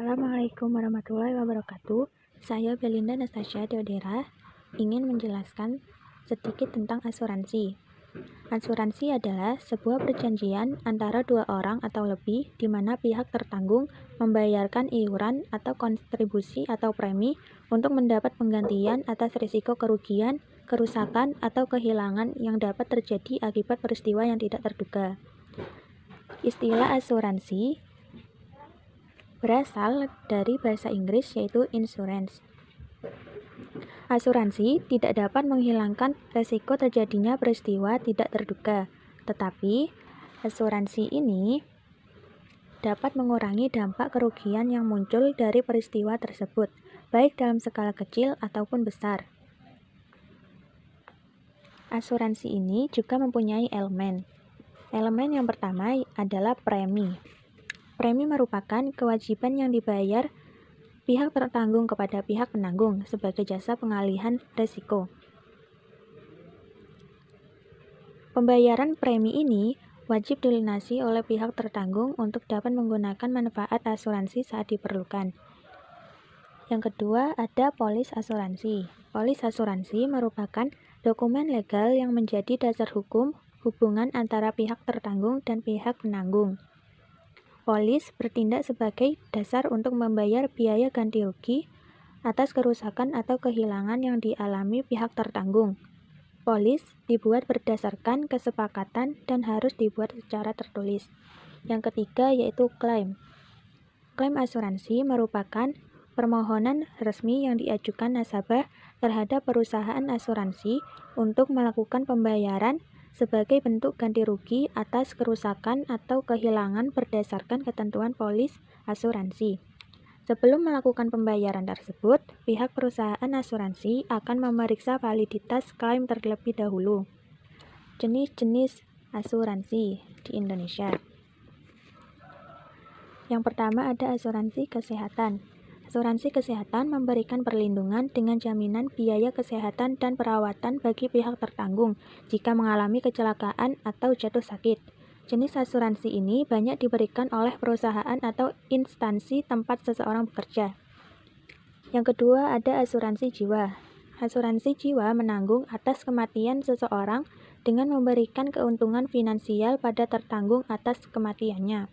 Assalamualaikum warahmatullahi wabarakatuh. Saya Belinda Nastasia Deodera ingin menjelaskan sedikit tentang asuransi. Asuransi adalah sebuah perjanjian antara dua orang atau lebih di mana pihak tertanggung membayarkan iuran atau kontribusi atau premi untuk mendapat penggantian atas risiko kerugian, kerusakan, atau kehilangan yang dapat terjadi akibat peristiwa yang tidak terduga. Istilah asuransi berasal dari bahasa Inggris yaitu insurance. Asuransi tidak dapat menghilangkan risiko terjadinya peristiwa tidak terduga, tetapi asuransi ini dapat mengurangi dampak kerugian yang muncul dari peristiwa tersebut, baik dalam skala kecil ataupun besar. Asuransi ini juga mempunyai elemen. Elemen yang pertama adalah premi. Premi merupakan kewajiban yang dibayar pihak tertanggung kepada pihak penanggung sebagai jasa pengalihan risiko. Pembayaran premi ini wajib dilunasi oleh pihak tertanggung untuk dapat menggunakan manfaat asuransi saat diperlukan. Yang kedua, ada polis asuransi. Polis asuransi merupakan dokumen legal yang menjadi dasar hukum hubungan antara pihak tertanggung dan pihak penanggung. Polis bertindak sebagai dasar untuk membayar biaya ganti rugi atas kerusakan atau kehilangan yang dialami pihak tertanggung. Polis dibuat berdasarkan kesepakatan dan harus dibuat secara tertulis. Yang ketiga yaitu klaim. Klaim asuransi merupakan permohonan resmi yang diajukan nasabah terhadap perusahaan asuransi untuk melakukan pembayaran sebagai bentuk ganti rugi atas kerusakan atau kehilangan berdasarkan ketentuan polis asuransi. Sebelum melakukan pembayaran tersebut, pihak perusahaan asuransi akan memeriksa validitas klaim terlebih dahulu. Jenis-jenis asuransi di Indonesia. Yang pertama ada asuransi kesehatan. Asuransi kesehatan memberikan perlindungan dengan jaminan biaya kesehatan dan perawatan bagi pihak tertanggung jika mengalami kecelakaan atau jatuh sakit. Jenis asuransi ini banyak diberikan oleh perusahaan atau instansi tempat seseorang bekerja. Yang kedua ada asuransi jiwa. Asuransi jiwa menanggung atas kematian seseorang dengan memberikan keuntungan finansial pada tertanggung atas kematiannya.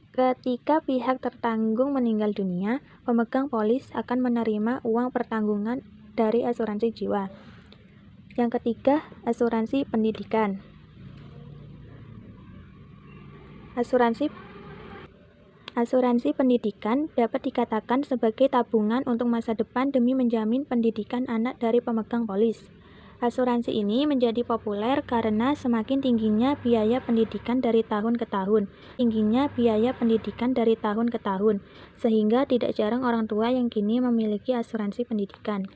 Ketika pihak tertanggung meninggal dunia, pemegang polis akan menerima uang pertanggungan dari asuransi jiwa. Yang ketiga, asuransi pendidikan. Asuransi pendidikan dapat dikatakan sebagai tabungan untuk masa depan demi menjamin pendidikan anak dari pemegang polis. Asuransi ini menjadi populer karena semakin tingginya biaya pendidikan dari tahun ke tahun, sehingga tidak jarang orang tua yang kini memiliki asuransi pendidikan.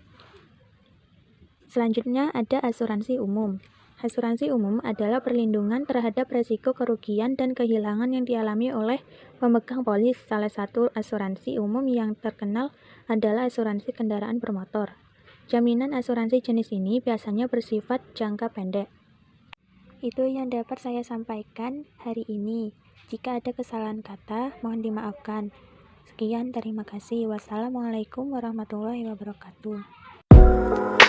Selanjutnya ada asuransi umum. Asuransi umum adalah perlindungan terhadap risiko kerugian dan kehilangan yang dialami oleh pemegang polis. Salah satu asuransi umum yang terkenal adalah asuransi kendaraan bermotor. Jaminan asuransi jenis ini biasanya bersifat jangka pendek. Itu yang dapat saya sampaikan hari ini. Jika ada kesalahan kata, mohon dimaafkan. Sekian, terima kasih. Wassalamualaikum warahmatullahi wabarakatuh.